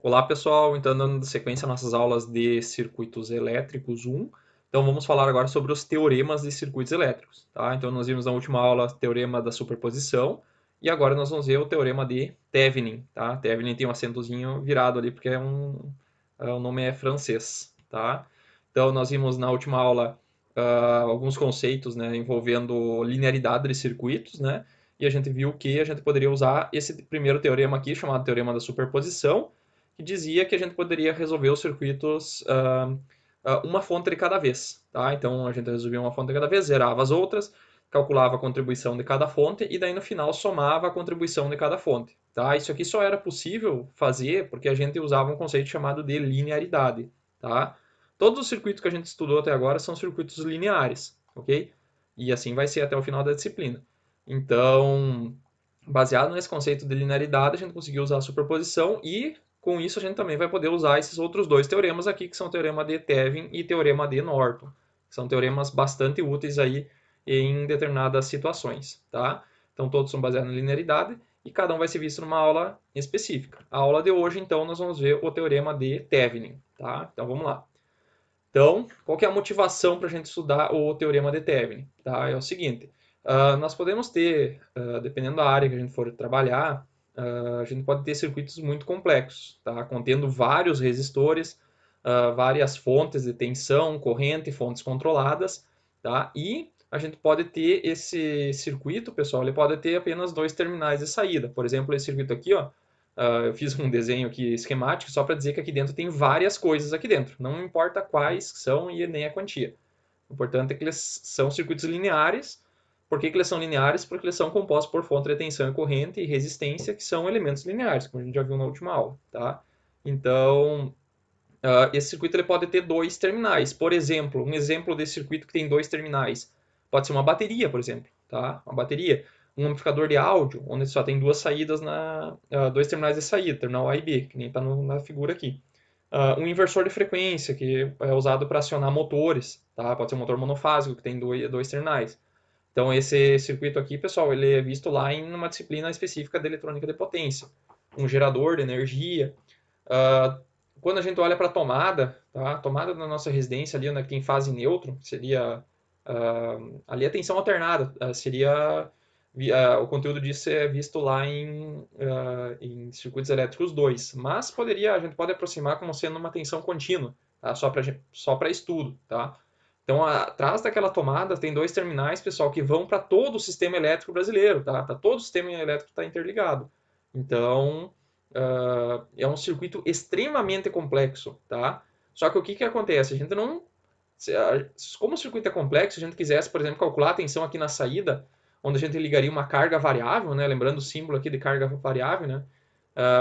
Olá pessoal, então dando sequência às nossas aulas de circuitos elétricos 1. Então vamos falar agora sobre os teoremas de circuitos elétricos, tá? Então nós vimos na última aula o teorema da superposição e agora nós vamos ver o teorema de Thevenin, tá? Thevenin tem um acentozinho virado ali porque o nome é francês, tá? Então nós vimos na última aula alguns conceitos, né, envolvendo linearidade de circuitos, né? E a gente viu que a gente poderia usar esse primeiro teorema aqui, chamado teorema da superposição, que dizia que a gente poderia resolver os circuitos uma fonte de cada vez. Tá? Então a gente resolvia uma fonte de cada vez, zerava as outras, calculava a contribuição de cada fonte e daí no final somava a contribuição de cada fonte. Tá? Isso aqui só era possível fazer porque a gente usava um conceito chamado de linearidade. Tá? Todos os circuitos que a gente estudou até agora são circuitos lineares, ok? E assim vai ser até o final da disciplina. Então, baseado nesse conceito de linearidade, a gente conseguiu usar a superposição e com isso a gente também vai poder usar esses outros dois teoremas aqui, que são o teorema de Thevenin e teorema de Norton. Que são teoremas bastante úteis aí em determinadas situações, tá? Então todos são baseados na linearidade e cada um vai ser visto numa aula específica. A aula de hoje, então, nós vamos ver o teorema de Thevenin, tá? Então vamos lá. Então, qual que é a motivação para a gente estudar o teorema de Thevenin? Tá? É o seguinte, nós podemos ter, dependendo da área que a gente for trabalhar, a gente pode ter circuitos muito complexos, tá? Contendo vários resistores, várias fontes de tensão, corrente, fontes controladas, tá? E a gente pode ter esse circuito, pessoal, ele pode ter apenas dois terminais de saída. Por exemplo, esse circuito aqui, ó, eu fiz um desenho aqui esquemático só para dizer que aqui dentro tem várias coisas aqui dentro. Não importa quais são e nem a quantia. O importante é que eles são circuitos lineares. Por que eles são lineares? Porque eles são compostos por fonte de tensão e corrente e resistência, que são elementos lineares, como a gente já viu na última aula. Tá? Então, esse circuito ele pode ter dois terminais. Por exemplo, um exemplo desse circuito que tem dois terminais pode ser uma bateria, por exemplo. Tá? Uma bateria, um amplificador de áudio, onde só tem duas saídas, dois terminais de saída, terminal A e B, que nem está na figura aqui. Um inversor de frequência, que é usado para acionar motores. Tá? Pode ser um motor monofásico, que tem dois terminais. Então, esse circuito aqui, pessoal, ele é visto lá em uma disciplina específica de eletrônica de potência. Um gerador de energia, quando a gente olha para a tomada, tá? A tomada da nossa residência ali, onde tem fase neutro, seria ali a tensão alternada, seria o conteúdo disso é visto lá em circuitos elétricos 2, mas a gente pode aproximar como sendo uma tensão contínua, tá? Só para estudo, tá? Então, atrás daquela tomada tem dois terminais, pessoal, que vão para todo o sistema elétrico brasileiro, tá? Todo o sistema elétrico está interligado. Então, é um circuito extremamente complexo, tá? Só que o que que acontece? A gente não... Como o circuito é complexo, se a gente quisesse, por exemplo, calcular a tensão aqui na saída, onde a gente ligaria uma carga variável, né? Lembrando o símbolo aqui de carga variável, né?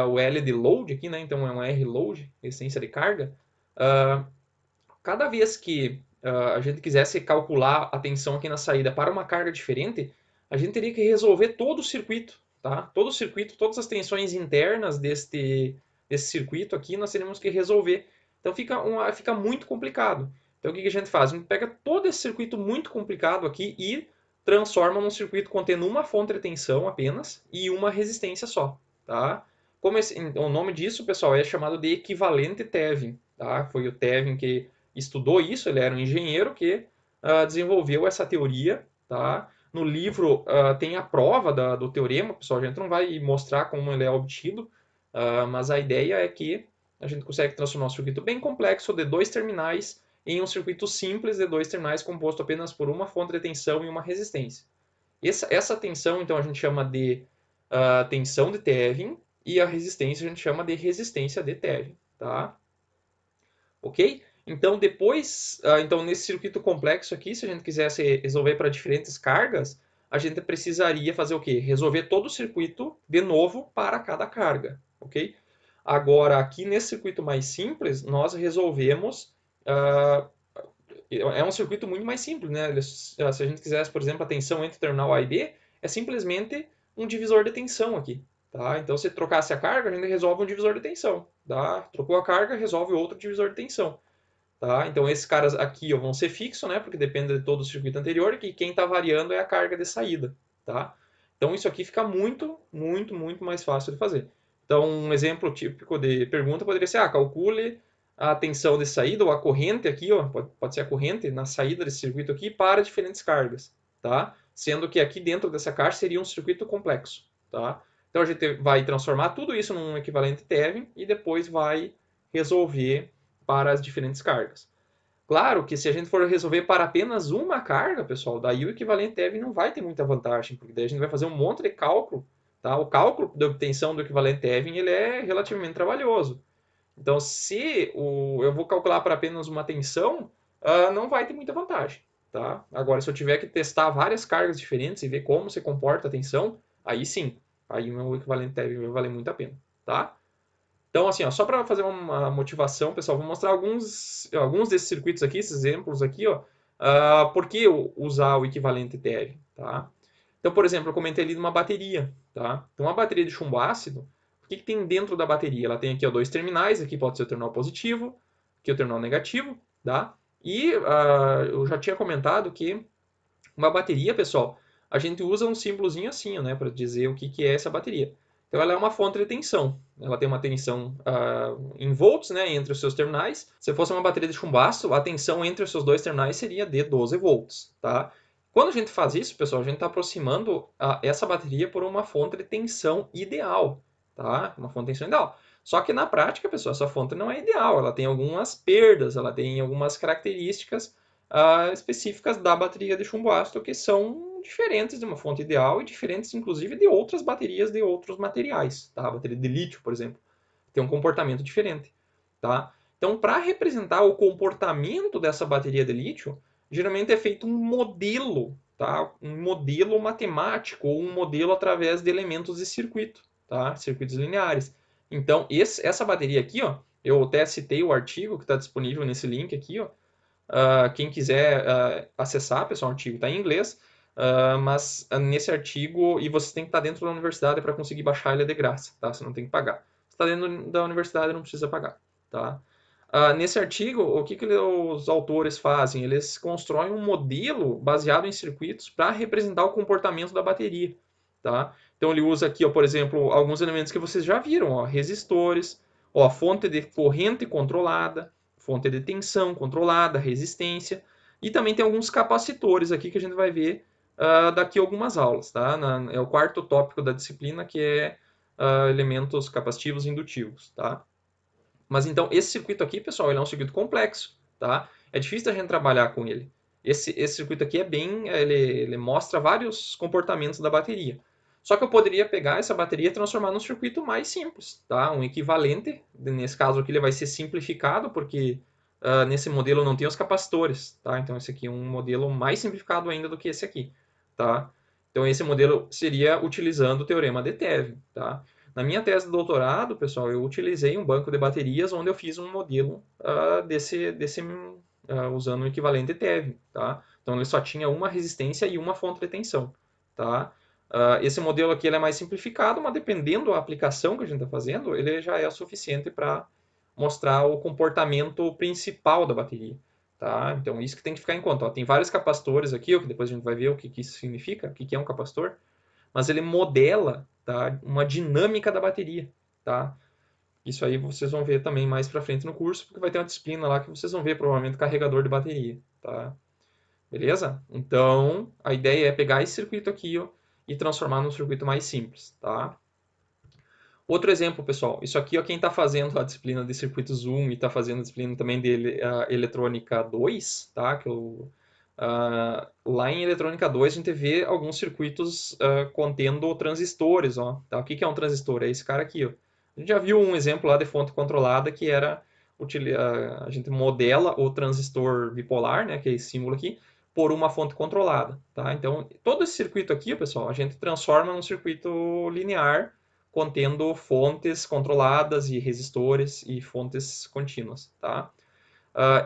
O L de load aqui, né? Então é um R load, essência de carga. Cada vez que a gente quisesse calcular a tensão aqui na saída para uma carga diferente, a gente teria que resolver todo o circuito, tá? Todo o circuito, todas as tensões internas desse circuito aqui, nós teríamos que resolver. Então fica muito complicado. Então o que a gente faz? A gente pega todo esse circuito muito complicado aqui e transforma num circuito contendo uma fonte de tensão apenas e uma resistência só, tá? O nome disso, pessoal, é chamado de equivalente Thevenin, tá? Foi o Thevenin que estudou isso, ele era um engenheiro que desenvolveu essa teoria, tá? No livro tem a prova do teorema, pessoal, a gente não vai mostrar como ele é obtido, mas a ideia é que a gente consegue transformar um circuito bem complexo de dois terminais em um circuito simples de dois terminais composto apenas por uma fonte de tensão e uma resistência. Essa tensão, então, a gente chama de tensão de Thevenin e a resistência a gente chama de resistência de Thevenin, tá? Ok? Então, então nesse circuito complexo aqui, se a gente quisesse resolver para diferentes cargas, a gente precisaria fazer o quê? Resolver todo o circuito de novo para cada carga, ok? Agora, aqui nesse circuito mais simples, nós resolvemos... é um circuito muito mais simples, né? Se a gente quisesse, por exemplo, a tensão entre o terminal A e B, é simplesmente um divisor de tensão aqui. Tá? Então, se trocasse a carga, a gente resolve um divisor de tensão. Tá? Trocou a carga, resolve outro divisor de tensão. Tá? Então, esses caras aqui vão ser fixos, né? Porque depende de todo o circuito anterior, e quem está variando é a carga de saída. Tá? Então, isso aqui fica muito, muito, muito mais fácil de fazer. Então, um exemplo típico de pergunta poderia ser, calcule a tensão de saída, ou a corrente aqui, ó, pode ser a corrente na saída desse circuito aqui para diferentes cargas, tá? Sendo que aqui dentro dessa caixa seria um circuito complexo, tá? Então, a gente vai transformar tudo isso num equivalente Thevenin e depois vai resolver para as diferentes cargas. Claro que se a gente for resolver para apenas uma carga, pessoal, daí o equivalente Thevenin não vai ter muita vantagem, porque daí a gente vai fazer um monte de cálculo, tá? O cálculo da obtenção do equivalente Thevenin, ele é relativamente trabalhoso. Então, se eu vou calcular para apenas uma tensão, não vai ter muita vantagem, tá? Agora, se eu tiver que testar várias cargas diferentes e ver como se comporta a tensão, aí sim, aí o meu equivalente Thevenin vai valer muito a pena, tá? Então, assim, ó, só para fazer uma motivação, pessoal, vou mostrar alguns desses circuitos aqui, esses exemplos aqui, ó, por que usar o equivalente Thevenin, tá? Então, por exemplo, eu comentei ali de uma bateria, tá? Então, uma bateria de chumbo ácido, o que tem dentro da bateria? Ela tem aqui, ó, dois terminais, aqui pode ser o terminal positivo, aqui o terminal negativo, tá? E eu já tinha comentado que uma bateria, pessoal, a gente usa um símbolozinho assim, né, para dizer o que é essa bateria. Então, ela é uma fonte de tensão. Ela tem uma tensão em volts, né, entre os seus terminais. Se fosse uma bateria de chumbaço, a tensão entre os seus dois terminais seria de 12 volts, tá? Quando a gente faz isso, pessoal, a gente está aproximando essa bateria por uma fonte de tensão ideal, tá? Uma fonte de tensão ideal. Só que na prática, pessoal, essa fonte não é ideal. Ela tem algumas perdas, ela tem algumas características específicas da bateria de chumbo ácido que são diferentes de uma fonte ideal e diferentes, inclusive, de outras baterias de outros materiais. Tá? A bateria de lítio, por exemplo, tem um comportamento diferente. Tá? Então, para representar o comportamento dessa bateria de lítio, geralmente é feito um modelo, tá? Um modelo matemático ou um modelo através de elementos de circuito, tá? Circuitos lineares. Então, essa bateria aqui, ó, eu até citei o artigo que está disponível nesse link aqui, ó, quem quiser acessar, pessoal, o artigo está em inglês, mas nesse artigo, e você tem que estar dentro da universidade para conseguir baixar ele de graça, tá? Você não tem que pagar. Se está dentro da universidade, não precisa pagar, tá? Nesse artigo, o que os autores fazem? Eles constroem um modelo baseado em circuitos para representar o comportamento da bateria, tá? Então ele usa aqui, ó, por exemplo, alguns elementos que vocês já viram, ó, resistores, ó, fonte de corrente controlada, fonte de tensão controlada, resistência, e também tem alguns capacitores aqui que a gente vai ver daqui a algumas aulas, tá? É o quarto tópico da disciplina, que é elementos capacitivos e indutivos, tá? Mas então, esse circuito aqui, pessoal, ele é um circuito complexo, tá? É difícil a gente trabalhar com ele. Esse circuito aqui é bem, ele mostra vários comportamentos da bateria. Só que eu poderia pegar essa bateria e transformar num circuito mais simples, tá? Um equivalente, nesse caso aqui ele vai ser simplificado, porque nesse modelo não tem os capacitores, tá? Então esse aqui é um modelo mais simplificado ainda do que esse aqui, tá? Então esse modelo seria utilizando o teorema de Thevenin, tá? Na minha tese de doutorado, pessoal, eu utilizei um banco de baterias onde eu fiz um modelo usando o equivalente Thevenin, tá? Então ele só tinha uma resistência e uma fonte de tensão, tá? Esse modelo aqui ele é mais simplificado, mas dependendo da aplicação que a gente está fazendo, ele já é o suficiente para mostrar o comportamento principal da bateria, tá? Então isso que tem que ficar em conta. Ó, tem vários capacitores aqui, ó, que depois a gente vai ver o que isso significa, o que é um capacitor, mas ele modela, tá, uma dinâmica da bateria, tá? Isso aí vocês vão ver também mais para frente no curso, porque vai ter uma disciplina lá que vocês vão ver provavelmente carregador de bateria, tá? Beleza? Então, a ideia é pegar esse circuito aqui, ó, e transformar num circuito mais simples, tá? Outro exemplo, pessoal, isso aqui, ó, quem está fazendo a disciplina de circuitos 1 e está fazendo a disciplina também de eletrônica 2, tá? Lá em eletrônica 2 a gente vê alguns circuitos contendo transistores, ó, tá? O que é um transistor? É esse cara aqui, ó. A gente já viu um exemplo lá de fonte controlada que era a gente modela o transistor bipolar, né, que é esse símbolo aqui, por uma fonte controlada, tá? Então, todo esse circuito aqui, pessoal, a gente transforma num circuito linear contendo fontes controladas e resistores e fontes contínuas, tá?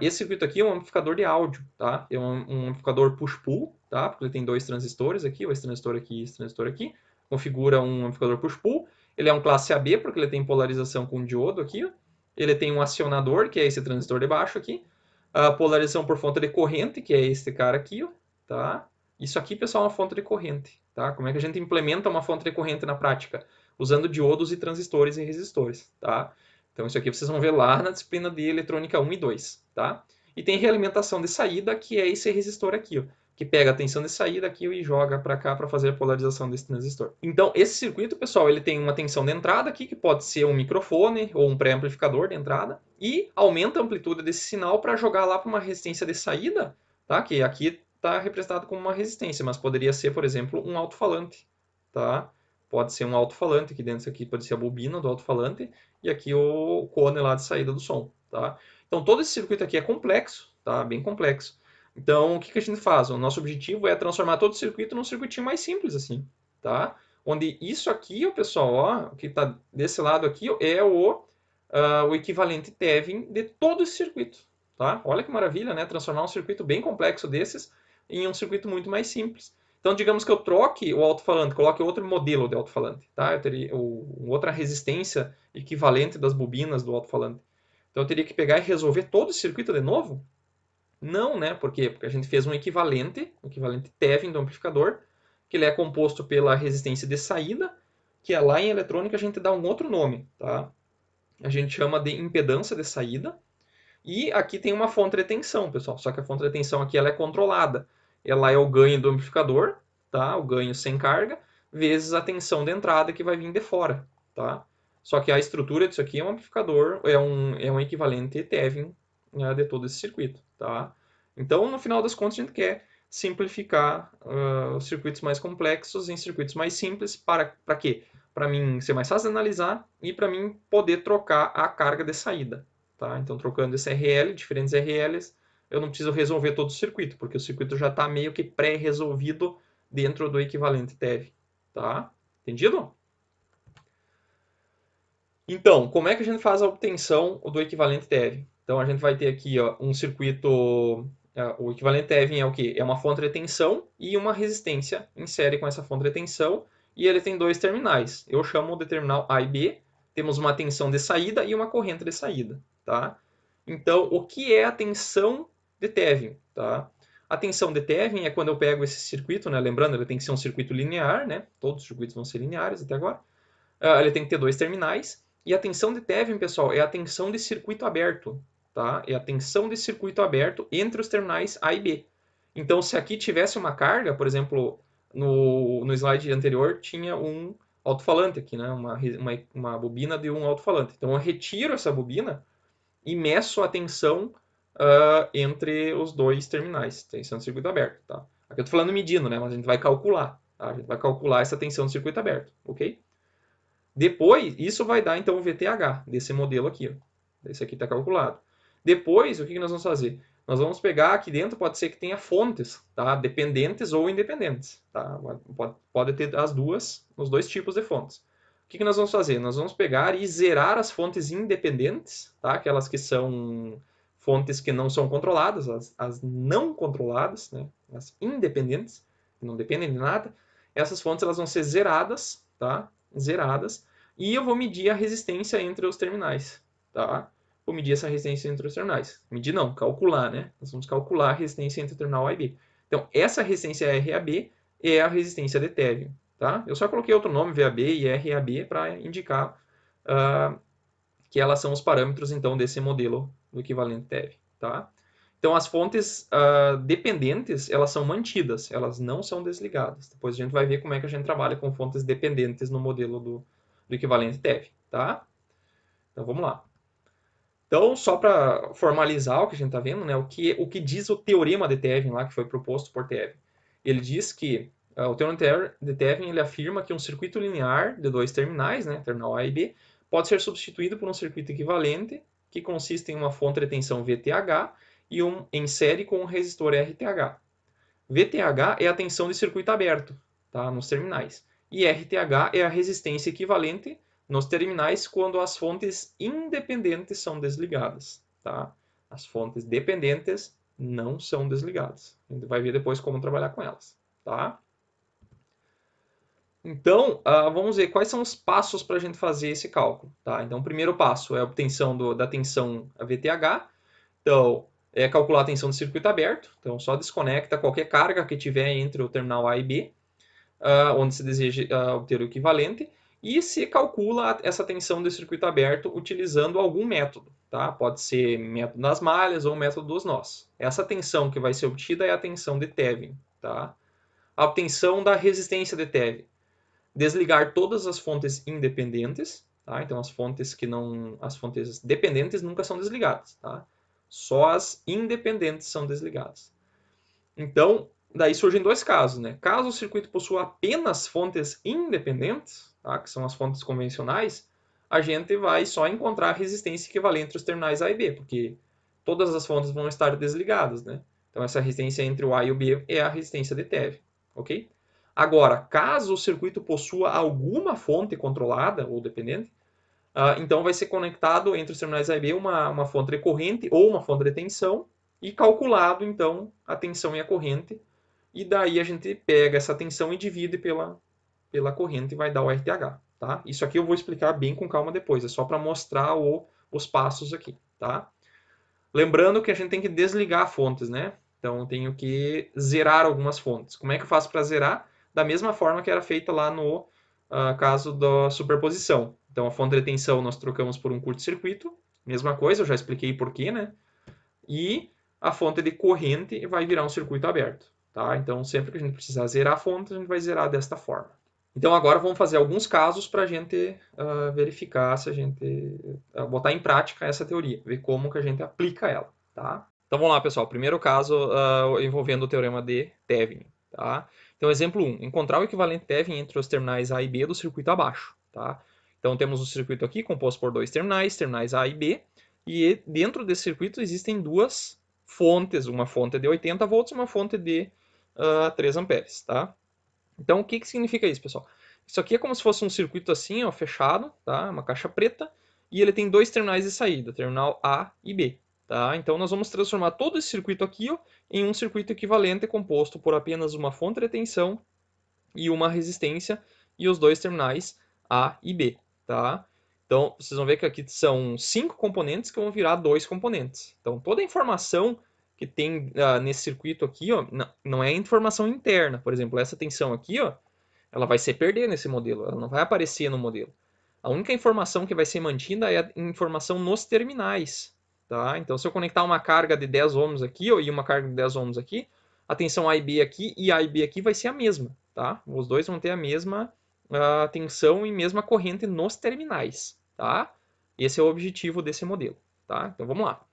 Esse circuito aqui é um amplificador de áudio, tá? É um amplificador push-pull, tá? Porque ele tem dois transistores aqui, esse transistor aqui e esse transistor aqui. Configura um amplificador push-pull. Ele é um classe AB, porque ele tem polarização com diodo aqui, ó. Ele tem um acionador, que é esse transistor de baixo aqui. A polarização por fonte de corrente, que é esse cara aqui, ó, tá? Isso aqui, pessoal, é uma fonte de corrente, tá? Como é que a gente implementa uma fonte de corrente na prática? usando diodos e transistores e resistores, tá? Então isso aqui vocês vão ver lá na disciplina de eletrônica 1 e 2, tá? E tem realimentação de saída, que é esse resistor aqui, ó, que pega a tensão de saída aqui e joga para cá para fazer a polarização desse transistor. Então, esse circuito, pessoal, ele tem uma tensão de entrada aqui, que pode ser um microfone ou um pré-amplificador de entrada, e aumenta a amplitude desse sinal para jogar lá para uma resistência de saída, tá? Que aqui está representado como uma resistência, mas poderia ser, por exemplo, um alto-falante, tá? Pode ser um alto-falante, aqui dentro aqui pode ser a bobina do alto-falante, e aqui o cone lá de saída do som, tá? Então, todo esse circuito aqui é complexo, tá? Bem complexo. Então, o que a gente faz? O nosso objetivo é transformar todo o circuito num circuitinho mais simples, assim, tá? Onde isso aqui, pessoal, ó, o que está desse lado aqui é o equivalente Thevin de todo esse circuito, tá? Olha que maravilha, né? Transformar um circuito bem complexo desses em um circuito muito mais simples. Então, digamos que eu troque o alto-falante, coloque outro modelo de alto-falante, tá? Eu teria outra resistência equivalente das bobinas do alto-falante. Então, eu teria que pegar e resolver todo esse circuito de novo? Não, né? Por quê? Porque a gente fez um equivalente Thevin do amplificador, que ele é composto pela resistência de saída, que é lá em eletrônica a gente dá um outro nome, tá? A gente chama de impedância de saída. E aqui tem uma fonte de tensão, pessoal. Só que a fonte de tensão aqui ela é controlada. Ela é o ganho do amplificador, tá? O ganho sem carga, vezes a tensão de entrada que vai vir de fora, tá? Só que a estrutura disso aqui é um amplificador, é um equivalente Thevin, né, de todo esse circuito, tá? Então, no final das contas, a gente quer simplificar os circuitos mais complexos em circuitos mais simples. Para quê? Para mim ser mais fácil de analisar e para mim poder trocar a carga de saída. Tá? Então, trocando esse RL, diferentes RLs, eu não preciso resolver todo o circuito, porque o circuito já está meio que pré-resolvido dentro do equivalente TEV. Tá? Entendido? Então, como é que a gente faz a obtenção do equivalente TEV? Então, a gente vai ter aqui ó, um circuito... o equivalente TEV é o quê? É uma fonte de tensão e uma resistência em série com essa fonte de tensão, e ele tem dois terminais. Eu chamo de terminal A e B. Temos uma tensão de saída e uma corrente de saída. Tá? Então, o que é a tensão de Thevin? Tá? A tensão de Thevin é quando eu pego esse circuito, né? Lembrando, ele tem que ser um circuito linear, né? Todos os circuitos vão ser lineares até agora. Ele tem que ter dois terminais. E a tensão de Thevin, pessoal, é a tensão de circuito aberto. Tá? É a tensão de circuito aberto entre os terminais A e B. Então, se aqui tivesse uma carga, por exemplo, no slide anterior tinha um alto-falante aqui, né? Uma bobina de um alto-falante. Então, eu retiro essa bobina e meço a tensão entre os dois terminais, tensão de circuito aberto. Tá? Aqui eu estou falando medindo, né? Mas a gente vai calcular. Tá? A gente vai calcular essa tensão de circuito aberto, ok? Depois, isso vai dar então o VTH desse modelo aqui. Ó. Esse aqui está calculado. Depois, o que nós vamos fazer? Nós vamos pegar aqui dentro, pode ser que tenha fontes, tá? Dependentes ou independentes. Tá? Pode ter as duas, os dois tipos de fontes. O que nós vamos fazer? Nós vamos pegar e zerar as fontes independentes, tá? Aquelas que são fontes que não são controladas, as não controladas, né? As independentes, que não dependem de nada. Essas fontes elas vão ser zeradas, tá? Zeradas, e eu vou medir a resistência entre os terminais, tá? Vou medir essa resistência entre os terminais. Medir não, calcular, né? Nós vamos calcular a resistência entre o terminal A e B. Então, essa resistência RAB é a resistência de Thevin, tá? Eu só coloquei outro nome, VAB e RAB, para indicar que elas são os parâmetros, então, desse modelo do equivalente Thevin, tá? Então, as fontes dependentes, elas são mantidas, elas não são desligadas. Depois a gente vai ver como é que a gente trabalha com fontes dependentes no modelo do equivalente TEV, tá? Então, vamos lá. Então, só para formalizar o que a gente está vendo, né, o que diz o teorema de Thevin lá, que foi proposto por Thevin? Ele diz que o teorema de Thevin ele afirma que um circuito linear de dois terminais, né, terminal A e B, pode ser substituído por um circuito equivalente, que consiste em uma fonte de tensão VTH, e em série com um resistor RTH. VTH é a tensão de circuito aberto, tá, nos terminais. E RTH é a resistência equivalente nos terminais quando as fontes independentes são desligadas. Tá? As fontes dependentes não são desligadas. A gente vai ver depois como trabalhar com elas. Tá? Então, vamos ver quais são os passos para a gente fazer esse cálculo. Tá? Então, o primeiro passo é a obtenção da tensão VTH. Então, é calcular a tensão do circuito aberto. Então, só desconecta qualquer carga que tiver entre o terminal A e B, onde se deseja obter o equivalente. e se calcula essa tensão de circuito aberto utilizando algum método. Tá? Pode ser método das malhas ou método dos nós. Essa tensão que vai ser obtida é a tensão de Thevin. Tá? A obtenção da resistência de Thevin. Desligar todas as fontes independentes. Tá? Então as fontes dependentes nunca são desligadas. Tá? Só as independentes são desligadas. Então, daí surgem dois casos, né? Caso o circuito possua apenas fontes independentes, tá? Que são as fontes convencionais, a gente vai só encontrar a resistência equivalente entre os terminais A e B, porque todas as fontes vão estar desligadas, né? Então, essa resistência entre o A e o B é a resistência de Thevin, ok? Agora, caso o circuito possua alguma fonte controlada ou dependente, então vai ser conectado entre os terminais A e B uma fonte de corrente ou uma fonte de tensão e calculado, então, a tensão e a corrente. E daí a gente pega essa tensão e divide pela corrente e vai dar o RTH. Tá? Isso aqui eu vou explicar bem com calma depois, é só para mostrar os passos aqui. Tá? Lembrando que a gente tem que desligar fontes, né? Então eu tenho que zerar algumas fontes. Como é que eu faço para zerar? Da mesma forma que era feita lá no caso da superposição. Então a fonte de tensão nós trocamos por um curto-circuito, mesma coisa, eu já expliquei porquê, né? E a fonte de corrente vai virar um circuito aberto. Tá? Então sempre que a gente precisar zerar a fonte, a gente vai zerar desta forma. Então agora vamos fazer alguns casos para a gente verificar se a gente botar em prática essa teoria, ver como que a gente aplica ela, tá? Então vamos lá, pessoal. Primeiro caso envolvendo o teorema de Thevin, tá? Então exemplo 1, encontrar o equivalente Thevin entre os terminais A e B do circuito abaixo, tá? Então temos um circuito aqui composto por dois terminais A e B, e dentro desse circuito existem duas fontes, uma fonte de 80 volts e uma fonte de 3 amperes, tá? Então, o que significa isso, pessoal? Isso aqui é como se fosse um circuito assim, ó, fechado, tá? Uma caixa preta, e ele tem dois terminais de saída, terminal A e B, tá? Então, nós vamos transformar todo esse circuito aqui, ó, em um circuito equivalente composto por apenas uma fonte de tensão e uma resistência e os dois terminais A e B, tá? Então, vocês vão ver que aqui são 5 componentes que vão virar 2 componentes. Então, toda a informação que tem nesse circuito aqui, ó, não é informação interna. Por exemplo, essa tensão aqui, ó, ela vai se perder nesse modelo, ela não vai aparecer no modelo. A única informação que vai ser mantida é a informação nos terminais. Tá? Então, se eu conectar uma carga de 10 ohms aqui ó, e uma carga de 10 ohms aqui, a tensão A e B aqui e A e B aqui vai ser a mesma. Tá? Os dois vão ter a mesma tensão e mesma corrente nos terminais. Tá? Esse é o objetivo desse modelo. Tá? Então, vamos lá.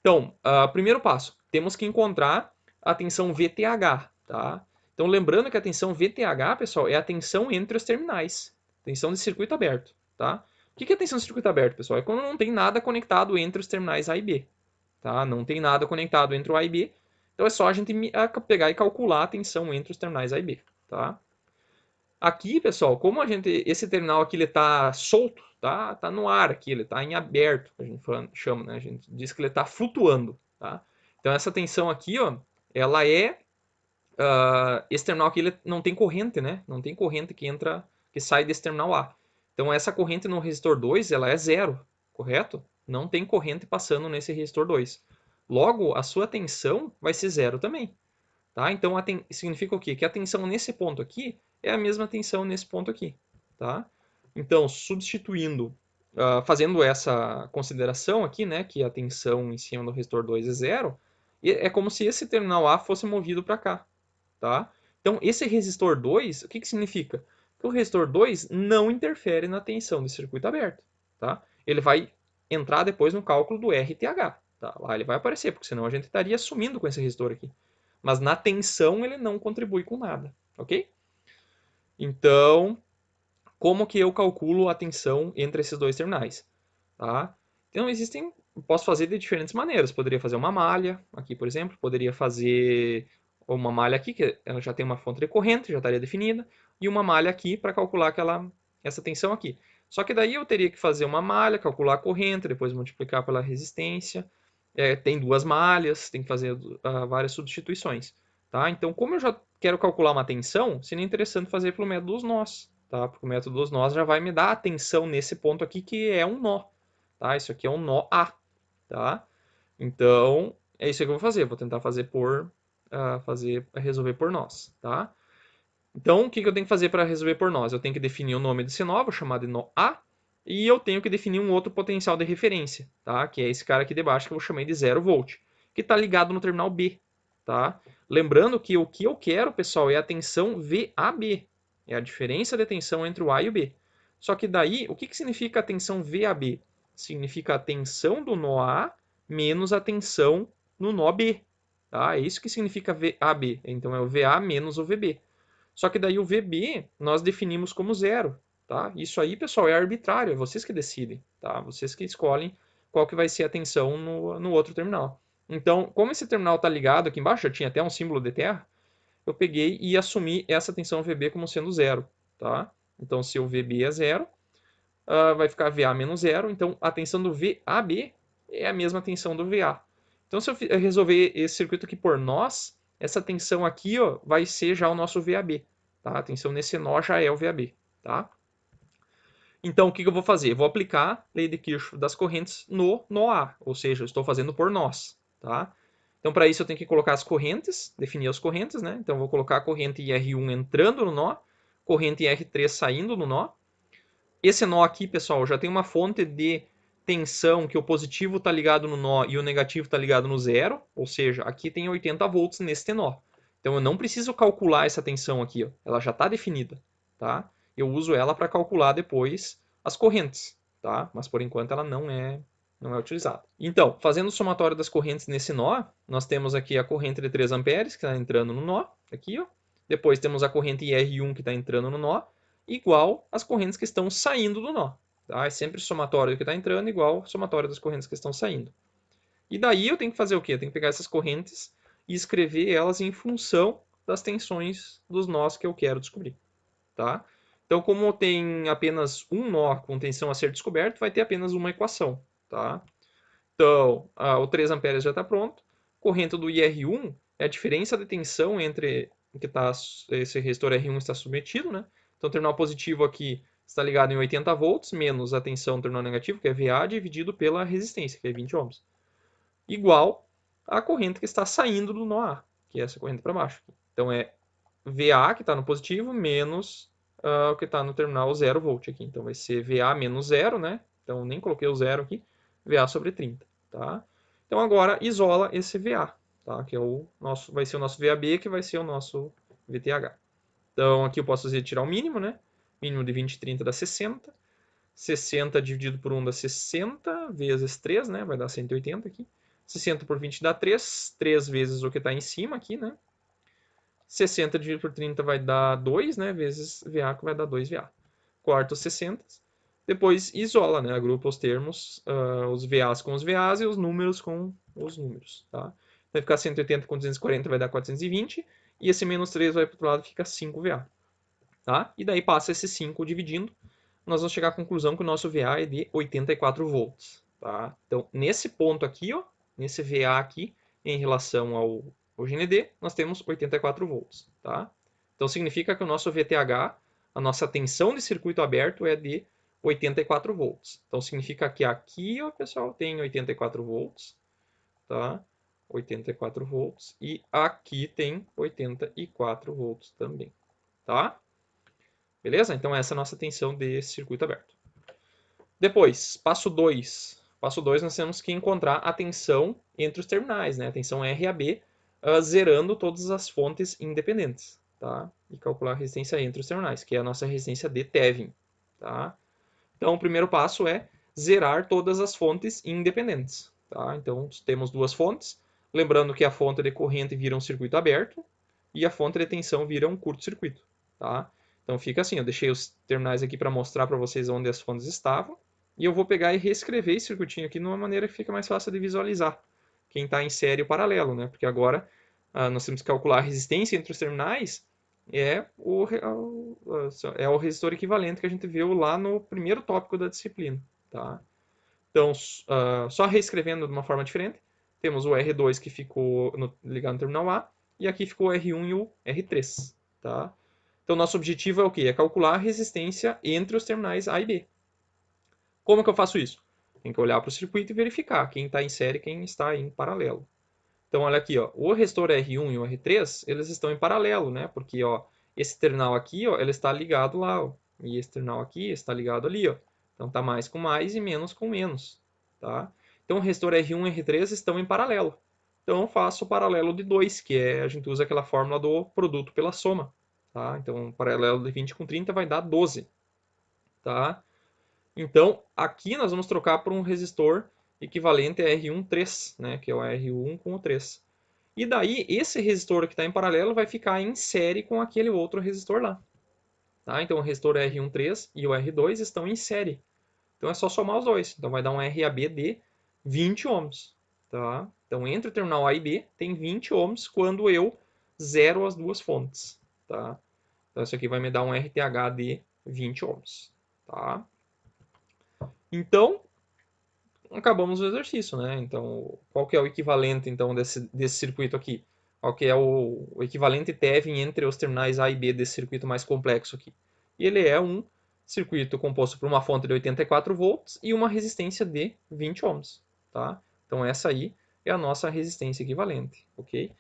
Então, primeiro passo, temos que encontrar a tensão VTH, tá? Então, lembrando que a tensão VTH, pessoal, é a tensão entre os terminais, tensão de circuito aberto, tá? O que é a tensão de circuito aberto, pessoal? É quando não tem nada conectado entre os terminais A e B, tá? Não tem nada conectado entre o A e B, então é só a gente pegar e calcular a tensão entre os terminais A e B, tá? Aqui, pessoal, como esse terminal aqui ele está solto, tá no ar aqui, ele está em aberto, que a gente chama, né? A gente diz que ele está flutuando, tá? Então essa tensão aqui, ó, ela esse terminal aqui ele não tem corrente, né? Não tem corrente que sai desse terminal A. Então essa corrente no resistor 2, ela é zero, correto? Não tem corrente passando nesse resistor 2. Logo, a sua tensão vai ser zero também. Tá? Então, significa o quê? Que a tensão nesse ponto aqui é a mesma tensão nesse ponto aqui. Tá? Então, substituindo, fazendo essa consideração aqui, né, que a tensão em cima do resistor 2 é zero, é como se esse terminal A fosse movido para cá. Tá? Então, esse resistor 2, o que significa? Que o resistor 2 não interfere na tensão do circuito aberto. Tá? Ele vai entrar depois no cálculo do RTH. Tá? Lá ele vai aparecer, porque senão a gente estaria sumindo com esse resistor aqui. Mas na tensão ele não contribui com nada, ok? Então, como que eu calculo a tensão entre esses dois terminais? Tá? Então, posso fazer de diferentes maneiras. Poderia fazer uma malha, aqui por exemplo, poderia fazer uma malha aqui, que ela já tem uma fonte de corrente, já estaria definida, e uma malha aqui para calcular essa tensão aqui. Só que daí eu teria que fazer uma malha, calcular a corrente, depois multiplicar pela resistência. Tem duas malhas, tem que fazer várias substituições. Tá? Então, como eu já quero calcular uma tensão, seria interessante fazer pelo método dos nós. Tá? Porque o método dos nós já vai me dar a tensão nesse ponto aqui, que é um nó. Tá? Isso aqui é um nó A. Tá? Então, é isso que eu vou fazer. Vou tentar fazer resolver por nós. Tá? Então, o que eu tenho que fazer para resolver por nós? Eu tenho que definir o nome desse nó, vou chamar de nó A, e eu tenho que definir um outro potencial de referência, tá? Que é esse cara aqui de baixo que eu vou chamar de 0 volt, que está ligado no terminal B, tá? Lembrando que o que eu quero, pessoal, é a tensão VAB, é a diferença de tensão entre o A e o B. Só que daí, o que significa a tensão VAB? Significa a tensão do nó A menos a tensão no nó B, tá? É isso que significa VAB, então é o VA menos o VB. Só que daí o VB nós definimos como zero, tá? Isso aí, pessoal, é arbitrário, é vocês que decidem, tá? Vocês que escolhem qual que vai ser a tensão no outro terminal. Então, como esse terminal está ligado aqui embaixo, já tinha até um símbolo de terra, eu peguei e assumi essa tensão VB como sendo zero, tá? Então, se o VB é zero, vai ficar VA menos zero, então a tensão do VAB é a mesma tensão do VA. Então, se eu resolver esse circuito aqui por nós, essa tensão aqui ó, vai ser já o nosso VAB. Tá? A tensão nesse nó já é o VAB. Tá? Então, o que eu vou fazer? Eu vou aplicar a lei de Kirchhoff das correntes no nó A, ou seja, eu estou fazendo por nós. Tá? Então, para isso, eu tenho que colocar as correntes, definir as correntes. Né? Então, eu vou colocar a corrente IR1 entrando no nó, corrente IR3 saindo no nó. Esse nó aqui, pessoal, já tem uma fonte de tensão que o positivo está ligado no nó e o negativo está ligado no zero, ou seja, aqui tem 80 volts neste nó. Então eu não preciso calcular essa tensão aqui, ó. Ela já está definida, tá? Eu uso ela para calcular depois as correntes, tá? Mas por enquanto ela não é utilizada. Então, fazendo o somatório das correntes nesse nó, nós temos aqui a corrente de 3 amperes que está entrando no nó, aqui, ó. Depois temos a corrente IR1 que está entrando no nó, igual as correntes que estão saindo do nó. Tá? É sempre o somatório que está entrando igual o somatório das correntes que estão saindo. E daí eu tenho que fazer o quê? Eu tenho que pegar essas correntes e escrever elas em função das tensões dos nós que eu quero descobrir. Tá? Então, como tem apenas um nó com tensão a ser descoberto, vai ter apenas uma equação. Tá? Então, o 3 amperes já está pronto. Corrente do IR1 é a diferença de tensão entre que esse resistor R1 está submetido, né? Então, o terminal positivo aqui está ligado em 80 volts, menos a tensão do terminal negativo, que é VA, dividido pela resistência, que é 20 ohms. Igual à corrente que está saindo do nó A, que é essa corrente para baixo. Então, é VA, que está no positivo, menos o que está no terminal 0 volt aqui. Então, vai ser VA menos 0, né? Então, nem coloquei o 0 aqui. VA sobre 30, tá? Então, agora isola esse VA, tá? Que é vai ser o nosso VAB, que vai ser o nosso VTH. Então, aqui eu posso tirar o mínimo, né? Mínimo de 20 e 30 dá 60. 60 dividido por 1 dá 60, vezes 3, né? Vai dar 180 aqui. 60 por 20 dá 3. 3 vezes o que está em cima aqui, né? 60 dividido por 30 vai dar 2, né? Vezes VA, que vai dar 2VA. Corta os 60. Depois isola, né? Agrupa os termos, os VAs com os VAs e os números com os números, tá? Vai ficar 180 com 240 vai dar 420. E esse menos 3 vai para o outro lado, fica 5VA. Tá? E daí passa esse 5 dividindo. Nós vamos chegar à conclusão que o nosso VA é de 84 volts. Tá? Então, nesse ponto aqui, ó, nesse VA aqui, em relação ao GND, nós temos 84 volts. Tá? Então, significa que o nosso VTH, a nossa tensão de circuito aberto é de 84 volts. Então, significa que aqui, ó, pessoal, tem 84 volts. Tá? 84 volts. E aqui tem 84 volts também. Tá? Beleza? Então, essa é a nossa tensão de circuito aberto. Depois, passo 2. Passo 2, nós temos que encontrar a tensão entre os terminais, né? A tensão RAB, zerando todas as fontes independentes, tá? E calcular a resistência entre os terminais, que é a nossa resistência de Thevin, tá? Então, o primeiro passo é zerar todas as fontes independentes, tá? Então, temos duas fontes. Lembrando que a fonte de corrente vira um circuito aberto e a fonte de tensão vira um curto-circuito, tá? Então fica assim, eu deixei os terminais aqui para mostrar para vocês onde as fontes estavam. E eu vou pegar e reescrever esse circuitinho aqui de uma maneira que fica mais fácil de visualizar. Quem está em série ou paralelo, né? Porque agora nós temos que calcular a resistência entre os terminais. É o resistor equivalente que a gente viu lá no primeiro tópico da disciplina. Tá? Então, só reescrevendo de uma forma diferente, temos o R2 que ficou ligado no terminal A. E aqui ficou o R1 e o R3. Tá? Então, nosso objetivo é o quê? É calcular a resistência entre os terminais A e B. Como que eu faço isso? Tem que olhar para o circuito e verificar quem está em série e quem está em paralelo. Então, olha aqui, ó, o resistor R1 e o R3, eles estão em paralelo, né? Porque ó, esse terminal aqui, ó, ele está ligado lá, ó, e esse terminal aqui está ligado ali, ó. Então tá mais com mais e menos com menos, tá? Então o resistor R1 e R3 estão em paralelo. Então eu faço o paralelo de 2, que é, a gente usa aquela fórmula do produto pela soma, tá? Então o paralelo de 20 com 30 vai dar 12, tá? Então aqui nós vamos trocar por um resistor equivalente a R1 3, né? Que é o R1 com o 3. E daí, esse resistor que está em paralelo vai ficar em série com aquele outro resistor lá. Tá? Então, o resistor R13 e o R2 estão em série. Então, é só somar os dois. Então, vai dar um RAB de 20 ohms. Tá? Então, entre o terminal A e B, tem 20 ohms quando eu zero as duas fontes. Tá? Então, isso aqui vai me dar um RTH de 20 ohms. Tá? Então, acabamos o exercício, né? Então, qual que é o equivalente então desse circuito aqui? Qual que é o equivalente Thevenin entre os terminais A e B desse circuito mais complexo aqui? E ele é um circuito composto por uma fonte de 84 volts e uma resistência de 20 ohms, tá? Então essa aí é a nossa resistência equivalente, ok?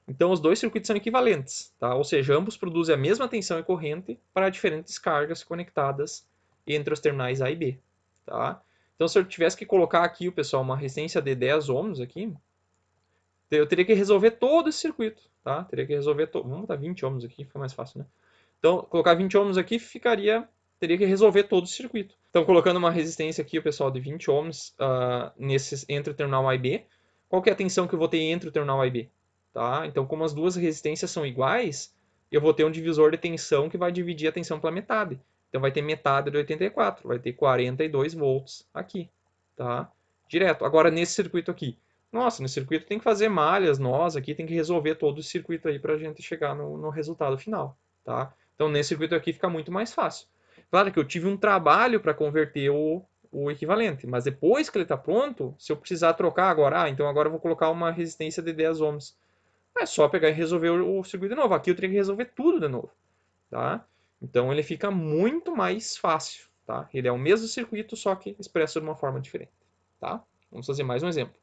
Então os dois circuitos são equivalentes, tá? Ou seja, ambos produzem a mesma tensão e corrente para diferentes cargas conectadas entre os terminais A e B, tá? Então, se eu tivesse que colocar aqui, pessoal, uma resistência de 10 ohms aqui, eu teria que resolver todo esse circuito, tá? Teria que resolver todo. Vamos botar 20 ohms aqui, fica mais fácil, né? Então, colocar 20 ohms aqui teria que resolver todo o circuito. Então, colocando uma resistência aqui, pessoal, de 20 ohms entre o terminal A e B, qual que é a tensão que eu vou ter entre o terminal A e B? Tá? Então, como as duas resistências são iguais, eu vou ter um divisor de tensão que vai dividir a tensão pela metade. Então, vai ter metade de 84, vai ter 42 volts aqui, tá? Direto. Agora, nesse circuito aqui, nossa, nesse circuito tem que fazer malhas, nós aqui tem que resolver todo o circuito aí para a gente chegar no resultado final, tá? Então, nesse circuito aqui fica muito mais fácil. Claro que eu tive um trabalho para converter o equivalente, mas depois que ele está pronto, se eu precisar trocar agora, então agora eu vou colocar uma resistência de 10 ohms. É só pegar e resolver o circuito de novo. Aqui eu teria que resolver tudo de novo, tá? Então ele fica muito mais fácil, tá? Ele é o mesmo circuito, só que expresso de uma forma diferente, tá? Vamos fazer mais um exemplo.